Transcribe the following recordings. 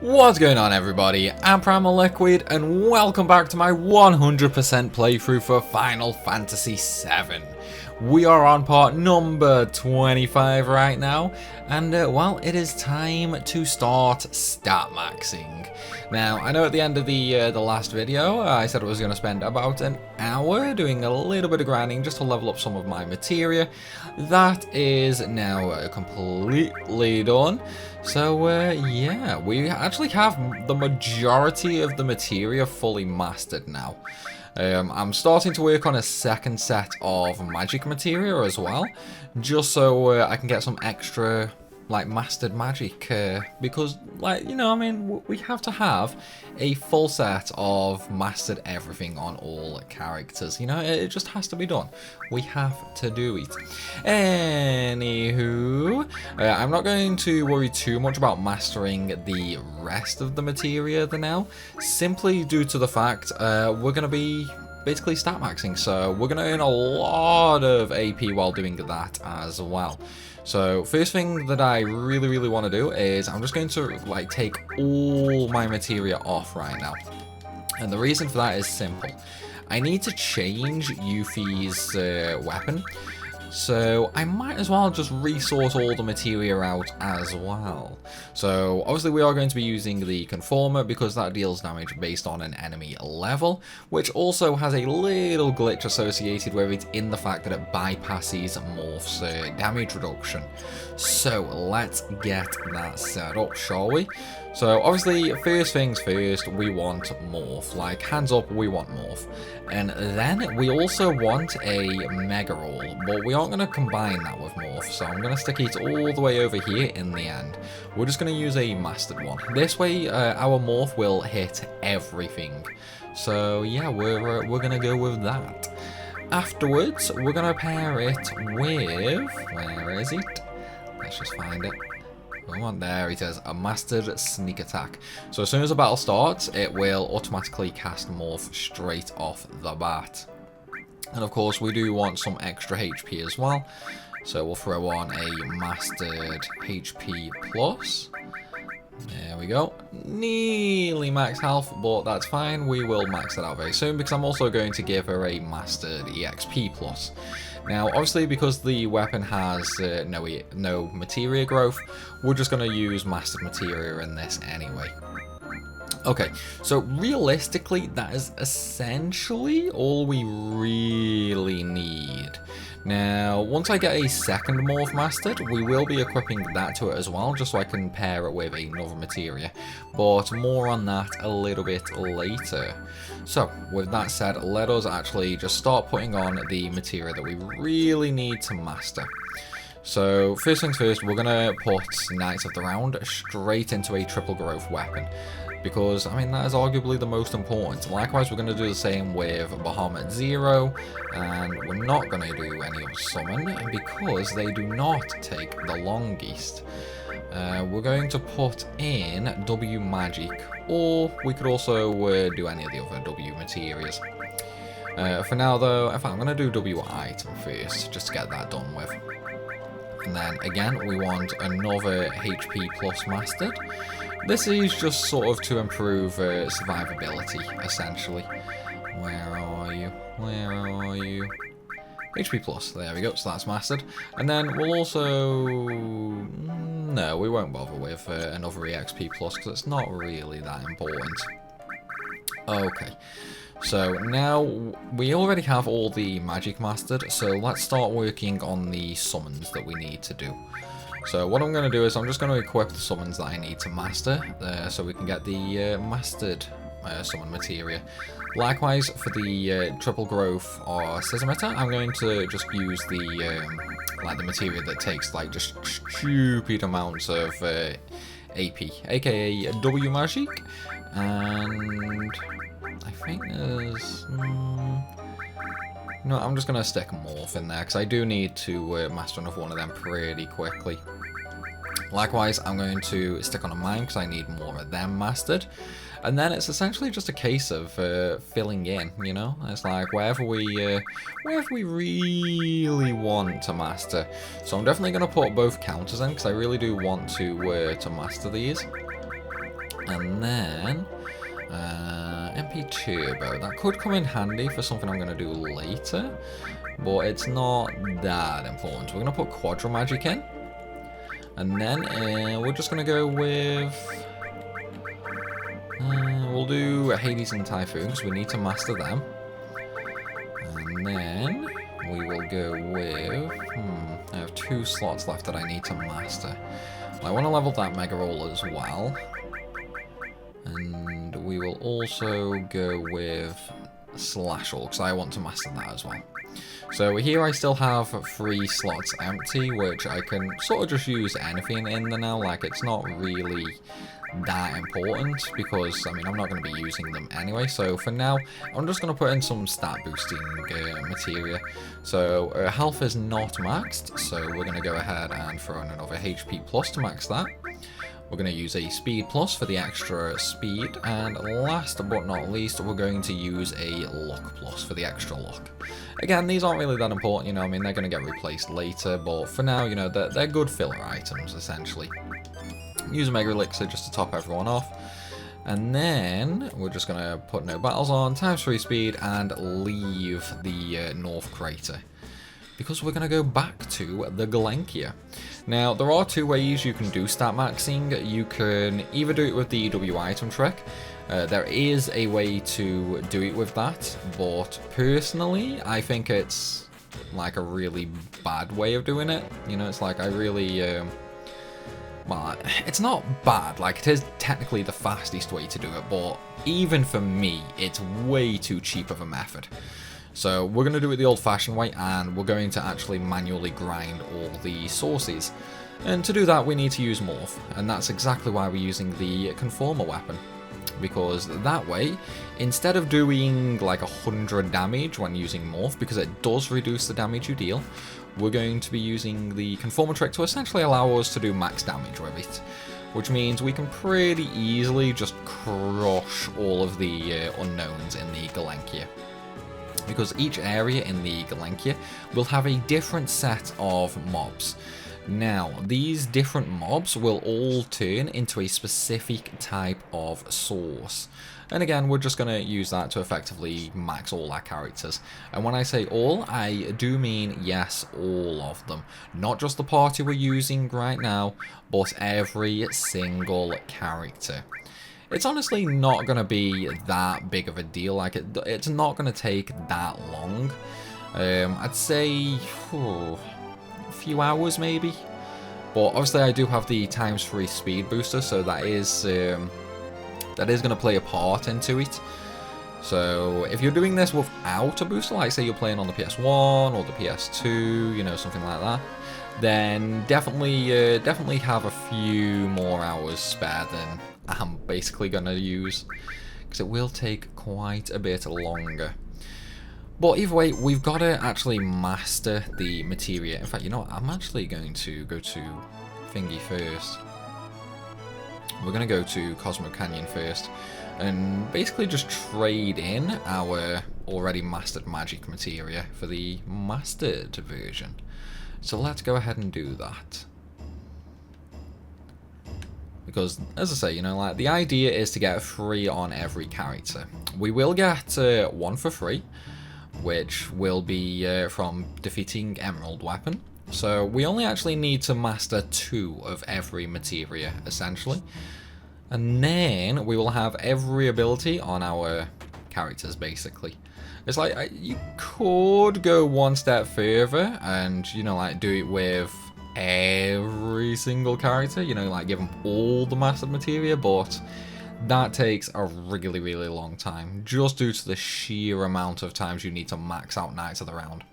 What's going on, everybody? I'm Primalliquid and welcome back to my 100% playthrough for Final Fantasy VII. We are on part number 25 right now, and well, it is time to start stat maxing. Now, I know at the end of the last video, I said I was going to spend about an hour doing a little bit of grinding just to level up some of my materia. That is now completely done. So, yeah, we actually have the majority of the materia fully mastered now. I'm starting to work on a second set of magic materia as well, just so I can get some extra, like, mastered magic, because, like, you know, I mean, we have to have a full set of mastered everything on all characters, you know, it just has to be done. We have to do it. Anywho, I'm not going to worry too much about mastering the rest of the materia now, simply due to the fact we're going to be basically stat maxing, so we're going to earn a lot of AP while doing that as well. So first thing that I really want to do is I'm just going to like take all my materia off right now. And the reason for that is simple. I need to change Yuffie's weapon. So I might as well just resort all the materia out as well. So obviously we are going to be using the Conformer because that deals damage based on an enemy level, which also has a little glitch associated with it in the fact that it bypasses Morph's damage reduction. So let's get that set up, shall we? So obviously, first things first, we want Morph. Like, hands up, we want Morph. And then we also want a Mega Roll, but we aren't going to combine that with Morph, so I'm going to stick it all the way over here in the end. We're just going to use a Mastered one. This way, our Morph will hit everything. So yeah, we're going to go with that. Afterwards, we're going to pair it with... where is it? Let's just find it. Come on, there it is, a Mastered Sneak Attack. So as soon as the battle starts, it will automatically cast Morph straight off the bat. And of course, we do want some extra HP as well. So we'll throw on a Mastered HP Plus. There we go. Nearly max health, but that's fine. We will max that out very soon because I'm also going to give her a Mastered EXP Plus. Now, obviously, because the weapon has no materia growth, we're just going to use mastered materia in this anyway. Okay, so realistically, that is essentially all we really need. Now, once I get a second Morph mastered, we will be equipping that to it as well, just so I can pair it with another materia. But more on that a little bit later. So, with that said, let us actually just start putting on the materia that we really need to master. So, first things first, we're going to put Knights of the Round straight into a triple growth weapon. Because, I mean, that is arguably the most important. Likewise, we're going to do the same with Bahamut Zero, and we're not going to do any of Summon, because they do not take the longest. We're going to put in W Magic, or we could also do any of the other W materias. For now, though, in fact, I'm going to do W Item first, just to get that done with. And then, again, we want another HP Plus Mastered. This is just sort of to improve survivability, essentially. Where are you? Where are you? HP Plus, there we go, so that's mastered. And then we'll also... no, we won't bother with another EXP Plus, because it's not really that important. Okay, so now we already have all the magic mastered, so let's start working on the summons that we need to do. So what I'm going to do is I'm just going to equip the summons that I need to master, so we can get the mastered summon materia. Likewise, for the triple growth or Scissimitar, I'm going to just use the like the materia that takes like just stupid amounts of AP, aka W Magic, and I think there's... no, I'm just going to stick Morph in there, because I do need to master another one of them pretty quickly. Likewise, I'm going to stick on a Mime, because I need more of them mastered. And then it's essentially just a case of filling in, you know? It's like wherever we really want to master. So I'm definitely going to put both counters in, because I really do want to master these. And then MP Turbo. That could come in handy for something I'm going to do later, but it's not that important. We're going to put Quadra Magic in. And then we're just going to go with... we'll do Hades and Typhoon, because we need to master them. And then we will go with... I have 2 slots left that I need to master. I want to level that Mega Roll as well. And we will also go with Slash All, because I want to master that as well. So here I still have 3 slots empty, which I can sort of just use anything in there now. Like, it's not really that important, because, I mean, I'm not going to be using them anyway. So for now, I'm just going to put in some stat boosting materia. So health is not maxed, so we're going to go ahead and throw in another HP plus to max that. We're going to use a speed plus for the extra speed, and last but not least, we're going to use a luck plus for the extra luck. Again, these aren't really that important, you know, I mean, they're going to get replaced later, but for now, you know, they're good filler items, essentially. Use a Mega Elixir just to top everyone off. And then we're just going to put no battles on, times 3 speed, and leave the North Crater, because we're going to go back to the Galenkia. Now, there are 2 ways you can do stat maxing. You can either do it with the EW item trick. There is a way to do it with that, but personally, I think it's like a really bad way of doing it. You know, it's like I really... well, it's not bad, like it is technically the fastest way to do it, but even for me, it's way too cheap of a method. So we're going to do it the old-fashioned way, and we're going to actually manually grind all the sources. And to do that, we need to use Morph, and that's exactly why we're using the Conformer weapon. Because that way, instead of doing like 100 damage when using Morph, because it does reduce the damage you deal, we're going to be using the Conformer trick to essentially allow us to do max damage with it. Which means we can pretty easily just crush all of the unknowns in the Galenkia. Because each area in the Galenkia will have a different set of mobs. Now, these different mobs will all turn into a specific type of source. And again, we're just going to use that to effectively max all our characters. And when I say all, I do mean, yes, all of them. Not just the party we're using right now, but every single character. It's honestly not going to be that big of a deal. Like, it's not going to take that long. I'd say a few hours maybe. But obviously I do have the times 3 speed booster, so that is going to play a part into it. So if you're doing this without a booster, like say you're playing on the PS1 or the PS2, you know, something like that, then definitely have a few more hours spare than I'm basically going to use, because it will take quite a bit longer. But either way, we've got to actually master the materia. In fact, you know what? I'm actually going to go to Thingy first. We're going to go to Cosmo Canyon first, and basically just trade in our already mastered magic materia for the mastered version. So let's go ahead and do that. Because, as I say, you know, like the idea is to get 3 on every character. We will get 1 for free, which will be from defeating Emerald Weapon. So we only actually need to master 2 of every materia, essentially. And then we will have every ability on our characters, basically. It's like, you could go one step further and, you know, like do it with every single character, you know, like give them all the mastered materia, but that takes a really, really long time, just due to the sheer amount of times you need to max out Knights of the Round.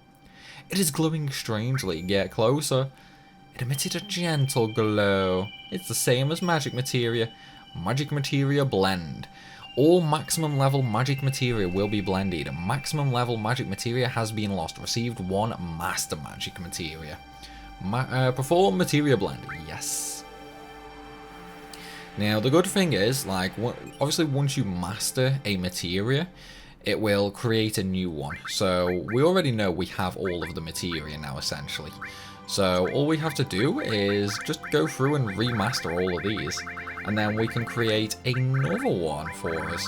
It is glowing strangely. Get closer. It emitted a gentle glow. It's the same as magic materia. Magic materia blend. All maximum level magic materia will be blended. Maximum level magic materia has been lost. Received 1 master magic materia. Perform materia blend. Yes. Now, the good thing is, like, obviously once you master a materia, it will create a new one. So we already know we have all of the materia now, essentially. So all we have to do is just go through and remaster all of these. and then we can create another one for us.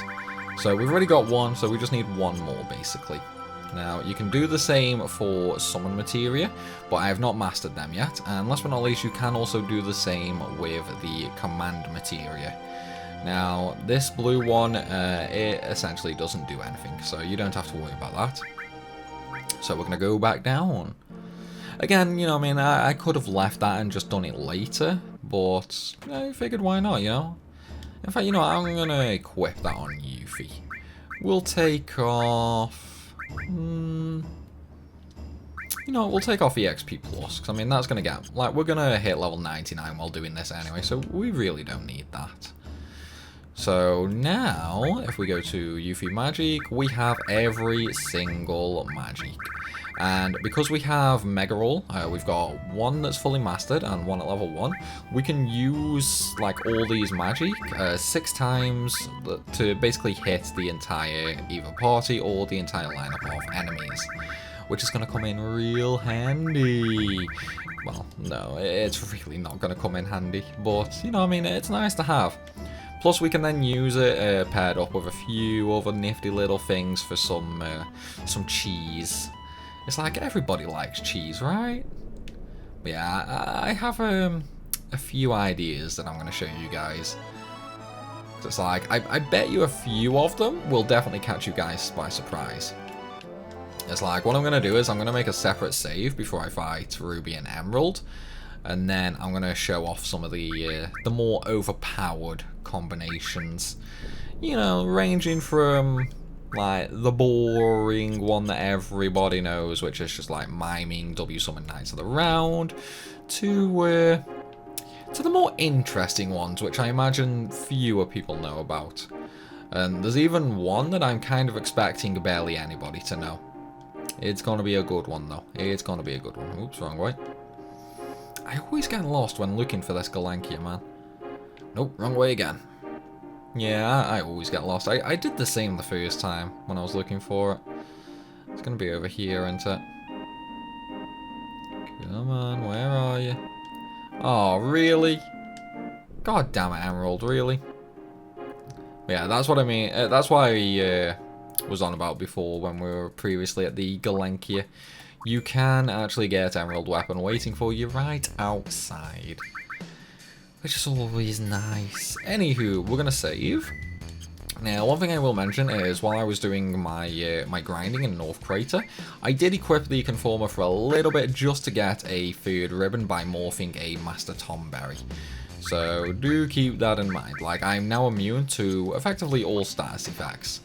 So we've already got one, so we just need one more basically. Now you can do the same for summon materia, but I have not mastered them yet, and last but not least you can also do the same with the command materia. Now this blue one, it essentially doesn't do anything, so you don't have to worry about that. So we're going to go back down. Again, you know, I mean, I could have left that and just done it later, but I figured why not, you know? In fact, you know, I'm going to equip that on Yuffie. We'll take off... you know, we'll take off EXP Plus, because I mean, that's going to get... Like, we're going to hit level 99 while doing this anyway, so we really don't need that. So now, if we go to Yuffie Magic, we have every single magic. And because we have Mega Roll, we've got one that's fully mastered and one at level 1. We can use like all these magic 6 times to basically hit the entire either party or the entire lineup of enemies, which is going to come in real handy. Well, no, it's really not going to come in handy, but you know, I mean, it's nice to have. Plus, we can then use it paired up with a few other nifty little things for some cheese. It's like everybody likes cheese, right? But yeah, I have a few ideas that I'm going to show you guys. It's like, I bet you a few of them will definitely catch you guys by surprise. It's like, what I'm going to do is I'm going to make a separate save before I fight Ruby and Emerald. And then I'm going to show off some of the more overpowered combinations. You know, ranging from like the boring one that everybody knows, which is just like miming W summon Knights of the Round, to the more interesting ones, which I imagine fewer people know about. And there's even one that I'm kind of expecting barely anybody to know. It's going to be a good one though. It's going to be a good one. Oops, wrong way. I always get lost when looking for this Galankia, man. Nope, wrong way again. Yeah, I always get lost. I did the same the first time when I was looking for it. It's going to be over here, isn't it? Come on, where are you? Oh, really? God damn it, Emerald, really? Yeah, that's what I mean. That's why I was on about before when we were previously at the Galankia. You can actually get Emerald Weapon waiting for you right outside, which is always nice. Anywho, we're going to save. Now, one thing I will mention is while I was doing my my grinding in North Crater, I did equip the Conformer for a little bit just to get a third ribbon by morphing a Master Tomberry. So do keep that in mind. Like, I'm now immune to effectively all status effects.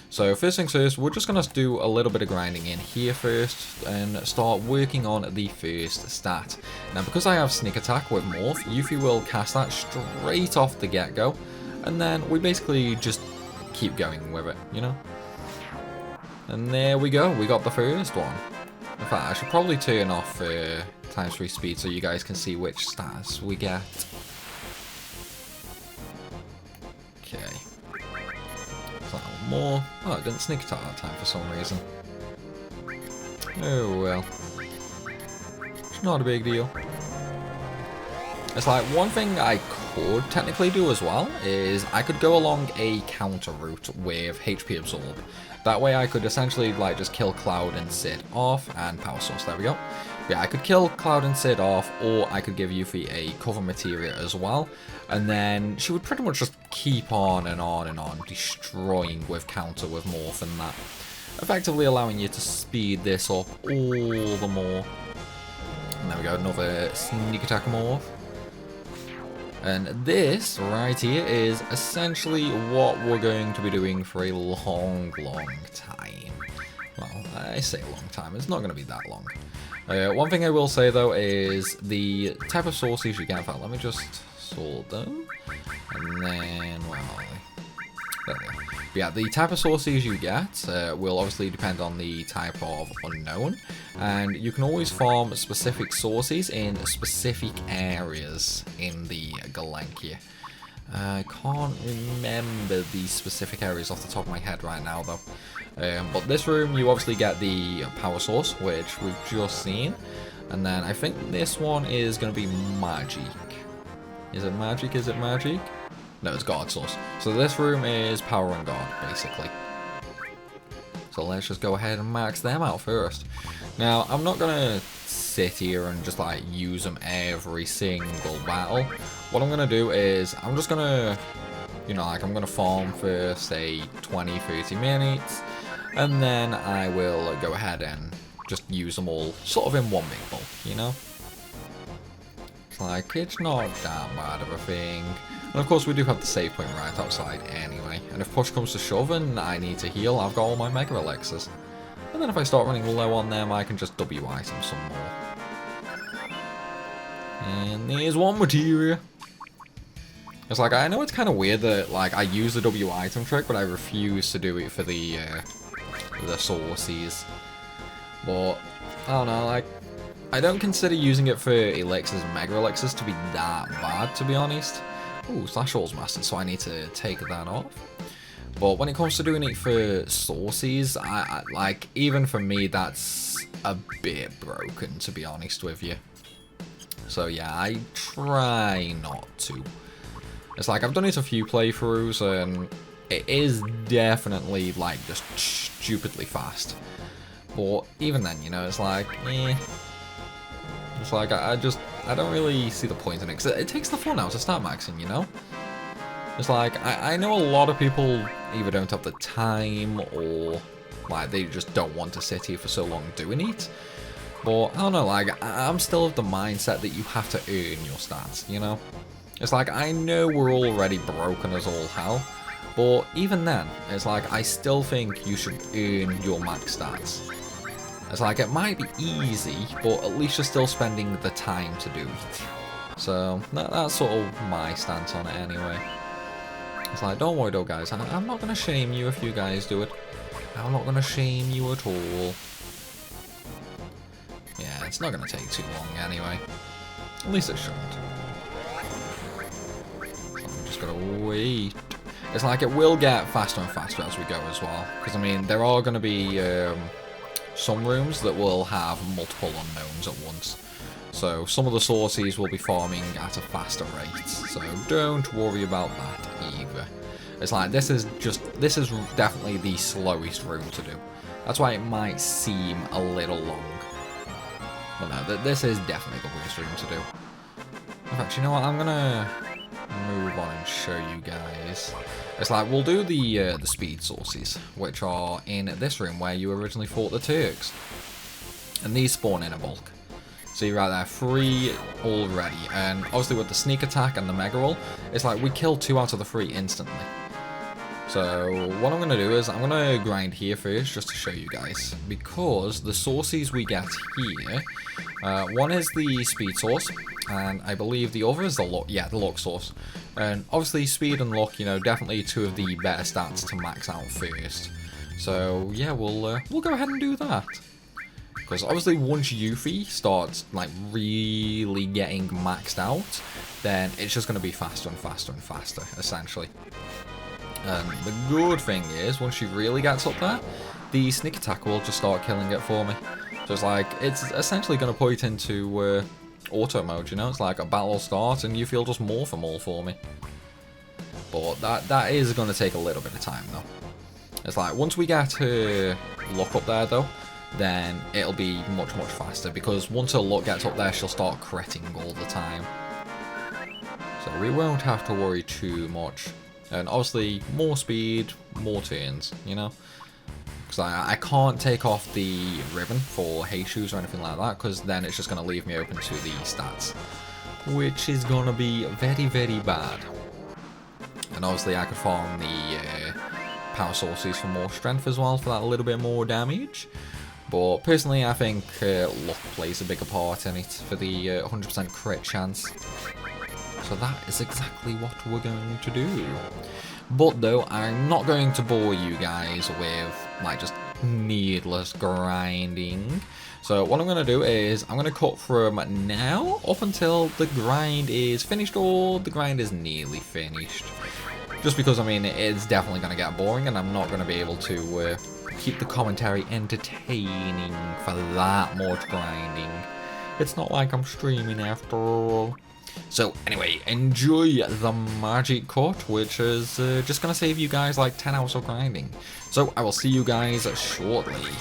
So first things first, we're just going to do a little bit of grinding in here first and start working on the first stat. Now because I have sneak attack with Morph, Yuffie will cast that straight off the get-go, and then we basically just keep going with it, you know? And there we go, we got the first one. In fact, I should probably turn off ×3 speed so you guys can see which stats we get. Okay. More. Oh, I didn't sneak attack that time for some reason. Oh well. It's not a big deal. It's like, one thing I could technically do as well is I could go along a counter route with HP Absorb. That way I could essentially like just kill Cloud and Sid off and Power Source. There we go. Yeah, I could kill Cloud and Sid off, or I could give Yuffie a cover materia as well, and then she would pretty much just keep on and on and on, destroying with counter with Morph and that, effectively allowing you to speed this up all the more. And there we go, another sneak attack Morph. And this right here is essentially what we're going to be doing for a long, long time. Well, I say a long time, it's not going to be that long. One thing I will say though is the type of sources you get. In fact, let me just sort them, and then, well, there we go. Yeah, the type of sources you get will obviously depend on the type of unknown, and you can always farm specific sources in specific areas in the Galankia. I can't remember the specific areas off the top of my head right now though. But this room you obviously get the power source, which we've just seen, and then I think this one is going to be magic. Is it magic? Is it magic? No, it's guard source. So this room is power and guard, basically. So let's just go ahead and max them out first. Now, I'm not going to sit here and just like use them every single battle. What I'm going to do is, I'm just going to, you know, like I'm going to farm for, say, 20-30 minutes. And then I will go ahead and just use them all sort of in one big bulk, you know? It's like, it's not that bad of a thing. And of course we do have the save point right outside anyway. And if push comes to shove and I need to heal, I've got all my Mega Elixirs. And then if I start running low on them, I can just W item some more. And there's one materia. It's like, I know it's kind of weird that like I use the W item trick, but I refuse to do it for the sources. But, I don't know, like, I don't consider using it for elixirs and Mega Elixirs to be that bad, to be honest. Ooh, Slash All's Mastered, so I need to take that off. But when it comes to doing it for sources, I like, even for me, that's a bit broken, to be honest with you. So yeah, I try not to. It's like, I've done it a few playthroughs, and it is definitely, like, just stupidly fast. But even then, you know, it's like, eh. It's like, I don't really see the point in it, because it takes the fun out to start maxing, you know? It's like, I know a lot of people either don't have the time, or, like, they just don't want to sit here for so long doing it. But, I don't know, like, I'm still of the mindset that you have to earn your stats, you know? It's like, I know we're already broken as all hell, but even then, it's like, I still think you should earn your max stats. It's like, it might be easy, but at least you're still spending the time to do it. So, that's sort of my stance on it anyway. It's like, don't worry though guys, I'm not going to shame you if you guys do it. I'm not going to shame you at all. Yeah, it's not going to take too long anyway. At least it shouldn't. I'm just going to wait. It's like, it will get faster and faster as we go as well. Because, I mean, there are going to be some rooms that will have multiple unknowns at once. So some of the sources will be farming at a faster rate. So don't worry about that either. It's like, this is definitely the slowest room to do. That's why it might seem a little long. But no, this is definitely the worst room to do. In fact, you know what? I'm gonna move on and show you guys. It's like, we'll do the speed sources, which are in this room where you originally fought the Turks. And these spawn in a bulk. See right there, 3 already. And obviously with the sneak attack and the Mega Roll, it's like we kill 2 out of the 3 instantly. So what I'm going to do is I'm going to grind here first just to show you guys. Because the sources we get here, one is the speed source. And I believe the other is the luck, yeah, the luck source. And obviously speed and luck, you know, definitely 2 of the better stats to max out first. So yeah, we'll go ahead and do that. Because obviously once Yuffie starts like really getting maxed out, then it's just going to be faster and faster and faster, essentially. And the good thing is, once she really gets up there, the sneak attack will just start killing it for me. So it's like, it's essentially going to put it into auto mode, you know? It's like a battle will start and Yuffie will just morph them all for me. But that is going to take a little bit of time though. It's like, once we get her luck up there though, then it'll be much faster, because once her luck gets up there, she'll start critting all the time. So we won't have to worry too much. And obviously, more speed, more turns, you know? Because I can't take off the ribbon for hay shoes or anything like that, because then it's just going to leave me open to the stats. Which is going to be very bad. And obviously I could farm the power sources for more strength as well, for that little bit more damage. But personally, I think luck plays a bigger part in it for the 100% crit chance. So that is exactly what we're going to do. But though, I'm not going to bore you guys with like just needless grinding. So what I'm going to do is I'm going to cut from now up until the grind is finished, or the grind is nearly finished. Just because, I mean, it's definitely going to get boring and I'm not going to be able to keep the commentary entertaining for that much grinding. It's not like I'm streaming after all. So anyway, enjoy the magic cut, which is just going to save you guys like 10 hours of grinding. So I will see you guys shortly.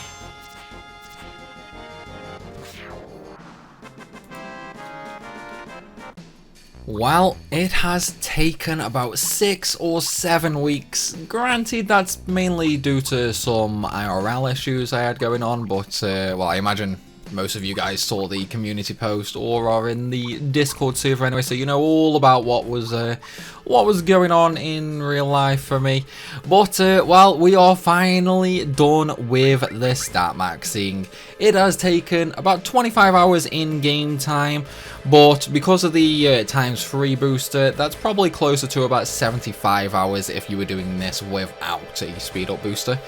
Well, it has taken about 6 or 7 weeks. Granted, that's mainly due to some IRL issues I had going on, but, well, I imagine most of you guys saw the community post or are in the Discord server anyway, so you know all about what was going on in real life for me. But well, we are finally done with the stat maxing. It has taken about 25 hours in game time, but because of the ×3 booster, that's probably closer to about 75 hours if you were doing this without a speed up booster.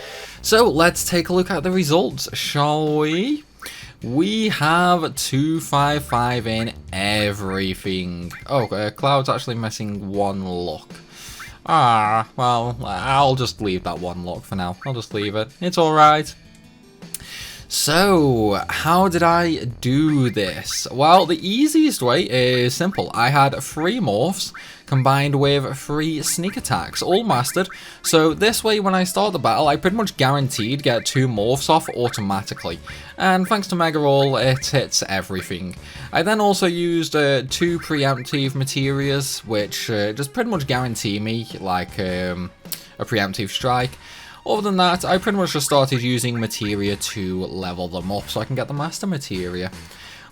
So let's take a look at the results, shall we? We have 255 in everything. Oh, Cloud's actually missing 1 luck. Ah, well, I'll just leave that 1 luck for now. I'll just leave it. It's alright. So, how did I do this? Well, the easiest way is simple. I had 3 morphs combined with 3 sneak attacks, all mastered. So this way, when I start the battle, I pretty much guaranteed get 2 morphs off automatically. And thanks to Mega Roll, it hits everything. I then also used 2 preemptive materias, which just pretty much guarantee me like a preemptive strike. Other than that, I pretty much just started using materia to level them up so I can get the master materia.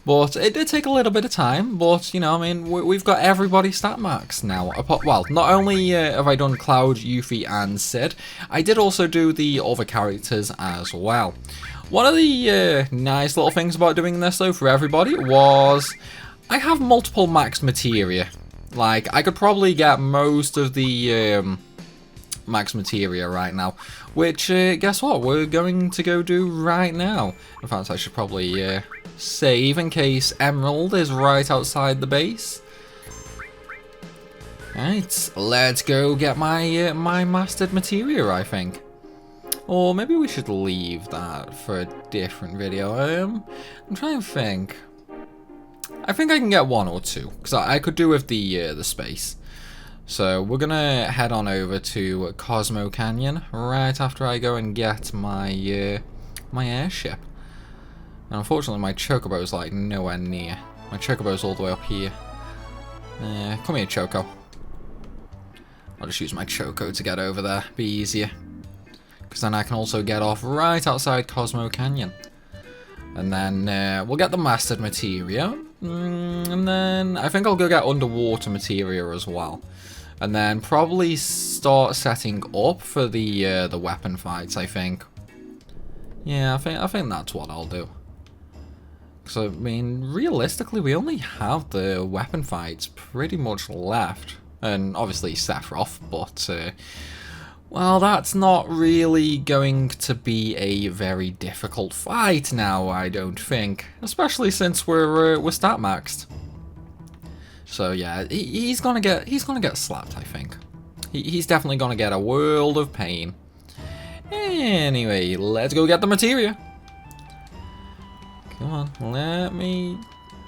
But it did take a little bit of time, but, you know, I mean, we've got everybody stat max now. Well, not only have I done Cloud, Yuffie, and Sid, I did also do the other characters as well. One of the nice little things about doing this, though, for everybody was I have multiple max materia. Like, I could probably get most of the max materia right now, which guess what, we're going to go do right now. In fact, I should probably save in case Emerald is right outside the base. Right, let's go get my my mastered materia, I think. Or maybe we should leave that for a different video. I'm trying to think. I think I can get 1 or 2, because I could do with the space. So we're gonna head on over to Cosmo Canyon right after I go and get my my airship. And unfortunately, my Chocobo's like nowhere near. My Chocobo's all the way up here. Come here, Choco. I'll just use my Choco to get over there. Be easier, because then I can also get off right outside Cosmo Canyon. And then we'll get the mastered materia, and then I think I'll go get underwater materia as well. And then probably start setting up for the weapon fights, I think. Yeah, I think that's what I'll do. Because, I mean, realistically, we only have the weapon fights pretty much left. And obviously Sephiroth, but, well, that's not really going to be a very difficult fight now, I don't think. Especially since we're stat maxed. So yeah, he's gonna get slapped, I think. He's definitely gonna get a world of pain. Anyway, let's go get the materia. Come on, let me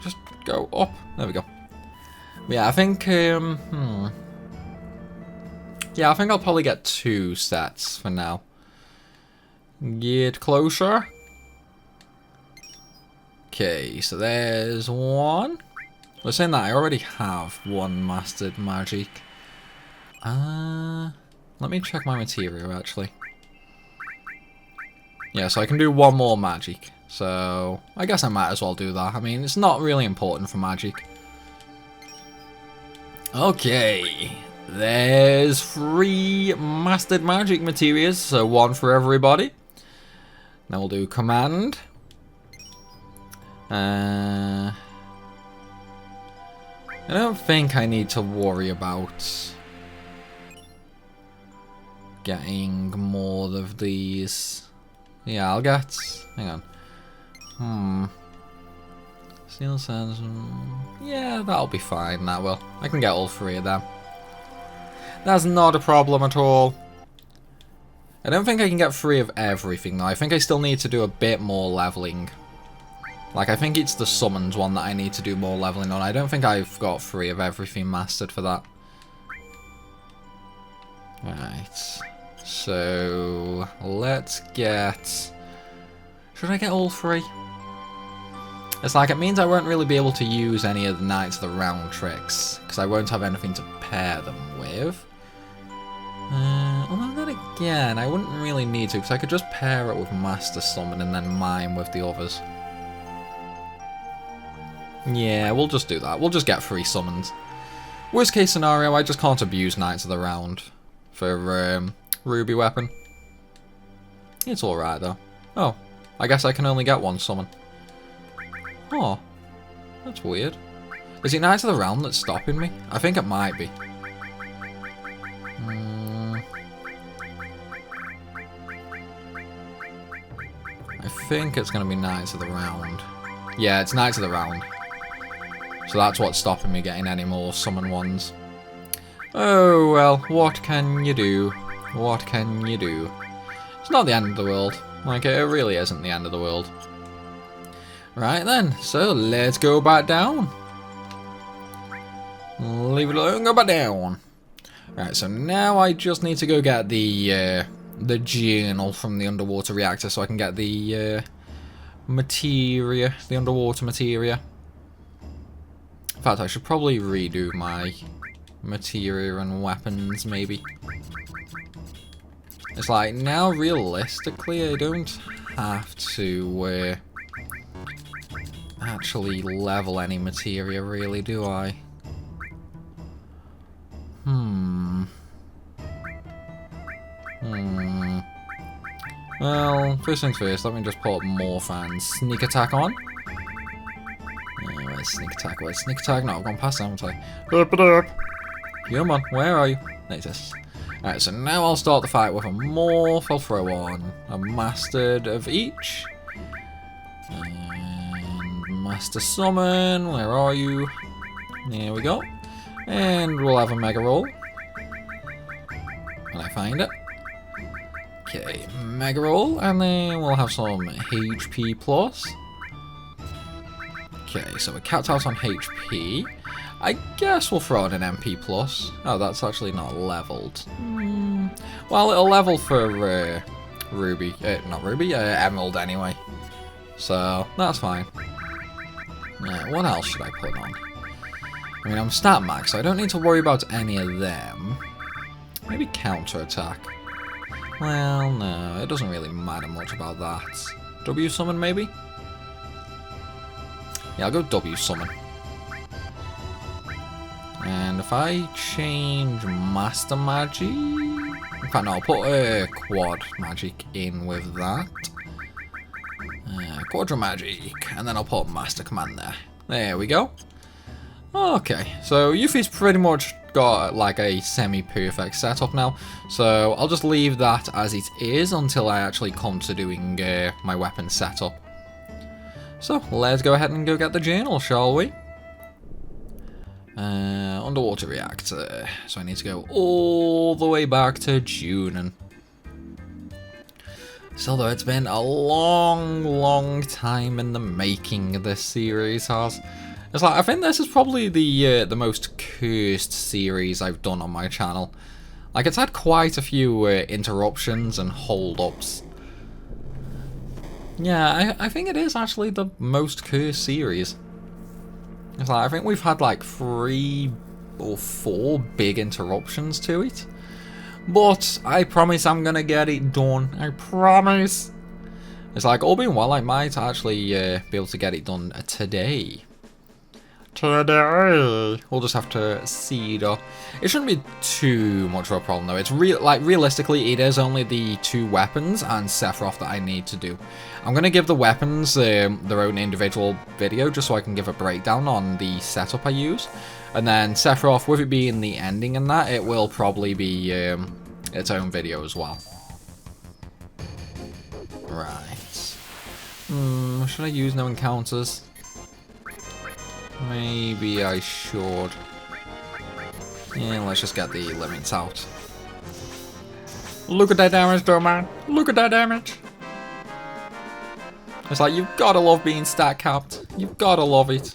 just go up. There we go. Yeah, I think yeah, I think I'll probably get 2 sets for now. Get closer. Okay, so there's 1. Well, saying that, I already have 1 mastered magic. Let me check my materia, actually. Yeah, so I can do 1 more magic. So, I guess I might as well do that. I mean, it's not really important for magic. Okay. There's 3 mastered magic materias, so 1 for everybody. Then we'll do command. I don't think I need to worry about getting more of these. Yeah, I'll get... Hang on. Steel sands... Yeah, that'll be fine, that will. I can get all 3 of them. That's not a problem at all. I don't think I can get 3 of everything, though. I think I still need to do a bit more leveling. Like, I think it's the summons one that I need to do more leveling on. I don't think I've got 3 of everything mastered for that. Right. So, let's get... Should I get all 3? It's like, it means I won't really be able to use any of the Knights of the Round tricks, because I won't have anything to pair them with. Although then again, I wouldn't really need to, because I could just pair it with Master Summon and then mime with the others. Yeah, we'll just do that. We'll just get 3 summons. Worst case scenario, I just can't abuse Knights of the Round for Ruby Weapon. It's alright though. Oh, I guess I can only get 1 summon. Oh, that's weird. Is it Knights of the Round that's stopping me? I think it might be. I think it's going to be Knights of the Round. Yeah, it's Knights of the Round. So that's what's stopping me getting any more summon ones. Oh well, what can you do? What can you do? It's not the end of the world. Like, it really isn't the end of the world. Right then, so let's go back down. Leave it alone, go back down. Right, so now I just need to go get the journal from the underwater reactor so I can get the materia, the underwater materia. In fact, I should probably redo my materia and weapons, maybe. It's like, now realistically, I don't have to actually level any materia, really, do I? Well, first things first, let me just put Morph and Sneak Attack on. Where's Sneak Attack? Where's Sneak Attack? No, I've gone past that, haven't I? Come on, where are you? There it is. Alright, so now I'll start the fight with a Morph. I'll throw on a Mastered of each. And Master Summon, where are you? There we go. And we'll have a Mega Roll. When I find it. Okay, Mega Roll, and then we'll have some HP plus. Okay, so we're capped out on HP. I guess we'll throw in an MP plus. Oh, that's actually not leveled. Well, it'll level for Ruby. Not Ruby, Emerald anyway. So, that's fine. What else should I put on? I mean, I'm stat max, so I don't need to worry about any of them. Maybe counter attack. Well, no, it doesn't really matter much about that. W summon, maybe? Yeah, I'll go W summon. And if I change Master Magic... In fact, no, I'll put Quad Magic in with that. Quadra Magic. And then I'll put Master Command there. There we go. Okay, so Yuffie's pretty much got like a semi-perfect setup now, so I'll just leave that as it is until I actually come to doing my weapon setup. So let's go ahead and go get the journal, shall we? Underwater reactor, so I need to go all the way back to Junin. So though it's been a long time in the making, this series has. It's like, I think this is probably the most cursed series I've done on my channel. Like, it's had quite a few interruptions and hold-ups. Yeah, I think it is actually the most cursed series. It's like, I think we've had like 3 or 4 big interruptions to it. But I promise I'm gonna get it done. I promise. It's like, all being well, I might actually be able to get it done today. We'll just have to see though. It shouldn't be too much of a problem though. It's realistically, it is only the 2 weapons and Sephiroth that I need to do. I'm gonna give the weapons their own individual video just so I can give a breakdown on the setup I use. And then Sephiroth, with it being the ending and that, it will probably be its own video as well. Right. Should I use no encounters? Maybe I should. Yeah, let's just get the limits out. Look at that damage though, man. Look at that damage. It's like, you've gotta love being stat capped. You've gotta love it.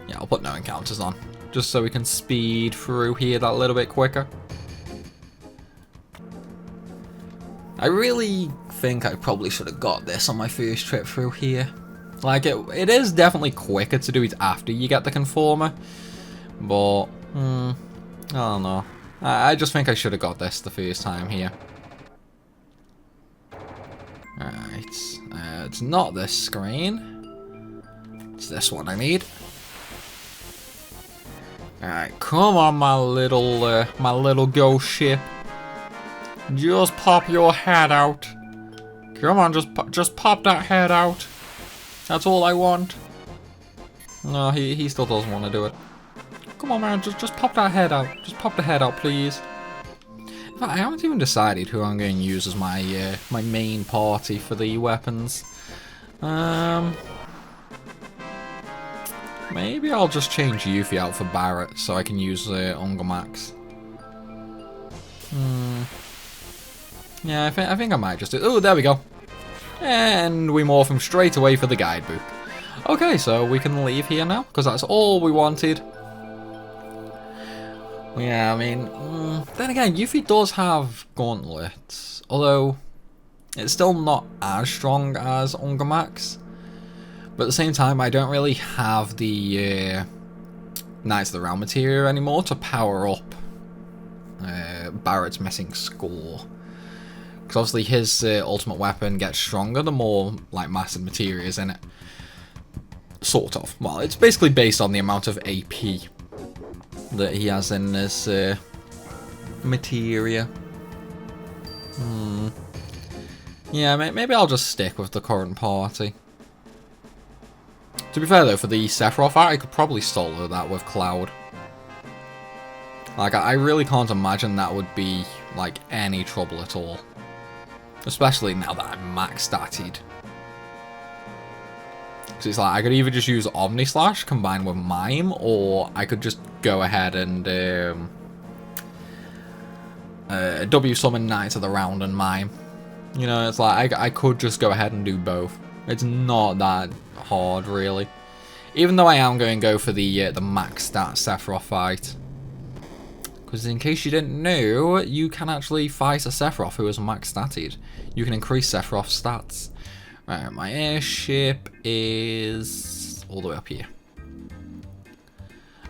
Yeah, I'll put no encounters on, just so we can speed through here that little bit quicker. I really think I probably should have got this on my first trip through here. Like, it is definitely quicker to do it after you get the conformer. But, I don't know. I just think I should have got this the first time here. Alright, it's not this screen. It's this one I need. Alright, come on, my little ghost ship. Just pop your head out. Come on, just pop that head out. That's all I want. No, he still doesn't want to do it. Come on, man, just pop that head out. Just pop the head out, please. In fact, I haven't even decided who I'm going to use as my my main party for the weapons. Maybe I'll just change Yuffie out for Barret so I can use Ungamax. Yeah, I think I might just do. Oh, there we go. And we morph him straight away for the guidebook. Okay, so we can leave here now, because that's all we wanted. Yeah, I mean, then again, Yuffie does have gauntlets, although it's still not as strong as Ungamax. But at the same time, I don't really have the Knights of the Realm material anymore to power up Barret's missing score. Because obviously his ultimate weapon gets stronger the more like mastered materia is in it. Sort of. Well, it's basically based on the amount of AP that he has in his materia. Yeah, maybe I'll just stick with the current party. To be fair though, for the Sephiroth art, I could probably solo that with Cloud. Like, I really can't imagine that would be like any trouble at all. Especially now that I'm max statted. Because it's like, I could either just use Omni Slash combined with Mime, or I could just go ahead and W summon Knights of the Round and Mime. You know, it's like, I could just go ahead and do both. It's not that hard, really. Even though I am going to go for the max stat Sephiroth fight. Because in case you didn't know, you can actually fight a Sephiroth who is max statted. You can increase Sephiroth's stats. Right, my airship is all the way up here.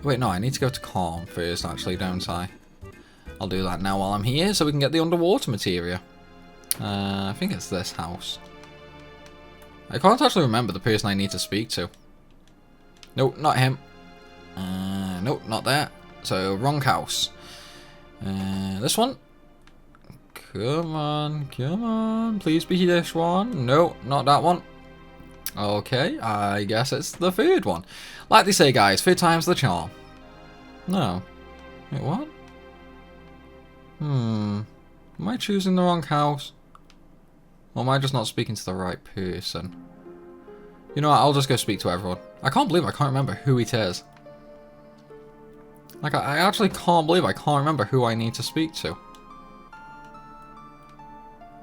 Wait, no, I need to go to Calm first, actually, don't I? I'll do that now while I'm here, so we can get the underwater materia. I think it's this house. I can't actually remember the person I need to speak to. Nope, not him. Nope, not that. So, wrong house. This one. Come on. Please be this one. No, not that one. Okay, I guess it's the third one. Like they say, guys, third time's the charm. No. Wait, what? Am I choosing the wrong house? Or am I just not speaking to the right person? You know what, I'll just go speak to everyone. I can't believe I can't remember who it is. Like, I actually can't believe I can't remember who I need to speak to.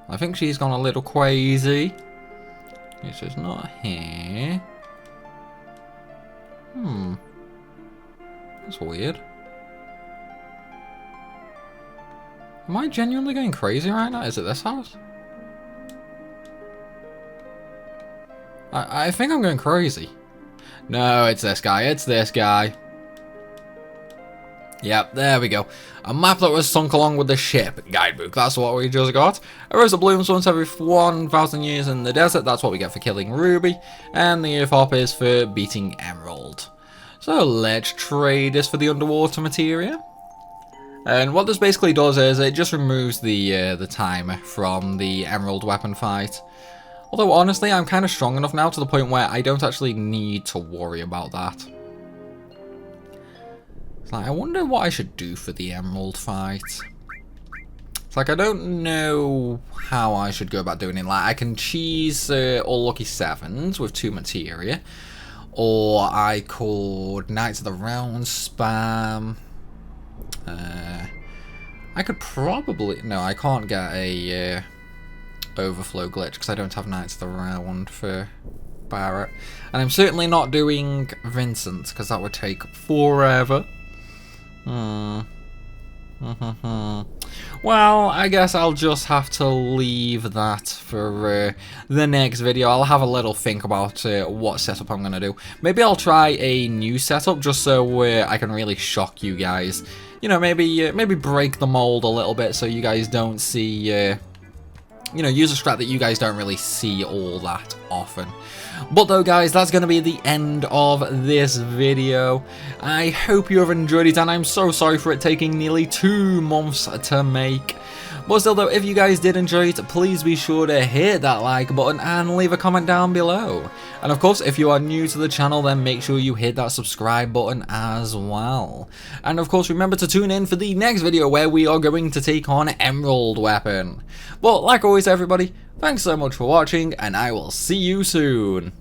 I think she's gone a little crazy. This is not here. That's weird. Am I genuinely going crazy right now? Is it this house? I think I'm going crazy. No, it's this guy. It's this guy. Yep, there we go. A map that was sunk along with the ship. Guidebook, that's what we just got. A rose that blooms once every 1,000 years in the desert. That's what we get for killing Ruby. And the Earth Hop is for beating Emerald. So let's trade this for the underwater materia. And what this basically does is it just removes the timer from the Emerald weapon fight. Although honestly, I'm kind of strong enough now to the point where I don't actually need to worry about that. It's like, I wonder what I should do for the Emerald fight. It's like, I don't know how I should go about doing it. Like, I can cheese all lucky 7s with 2 materia. Or I could Knights of the Round spam. I could probably... No, I can't get a overflow glitch because I don't have Knights of the Round for Barrett. And I'm certainly not doing Vincent because that would take forever. Well, I guess I'll just have to leave that for the next video. I'll have a little think about what setup I'm going to do. Maybe I'll try a new setup just so I can really shock you guys. You know, maybe break the mold a little bit so you guys don't see, you know, use a strat that you guys don't really see all that often. But though, guys, that's going to be the end of this video. I hope you have enjoyed it, and I'm so sorry for it taking nearly 2 months to make. But still, though, if you guys did enjoy it, please be sure to hit that like button and leave a comment down below. And of course, if you are new to the channel, then make sure you hit that subscribe button as well. And of course, remember to tune in for the next video where we are going to take on Emerald Weapon. But like always, everybody, thanks so much for watching, and I will see you soon.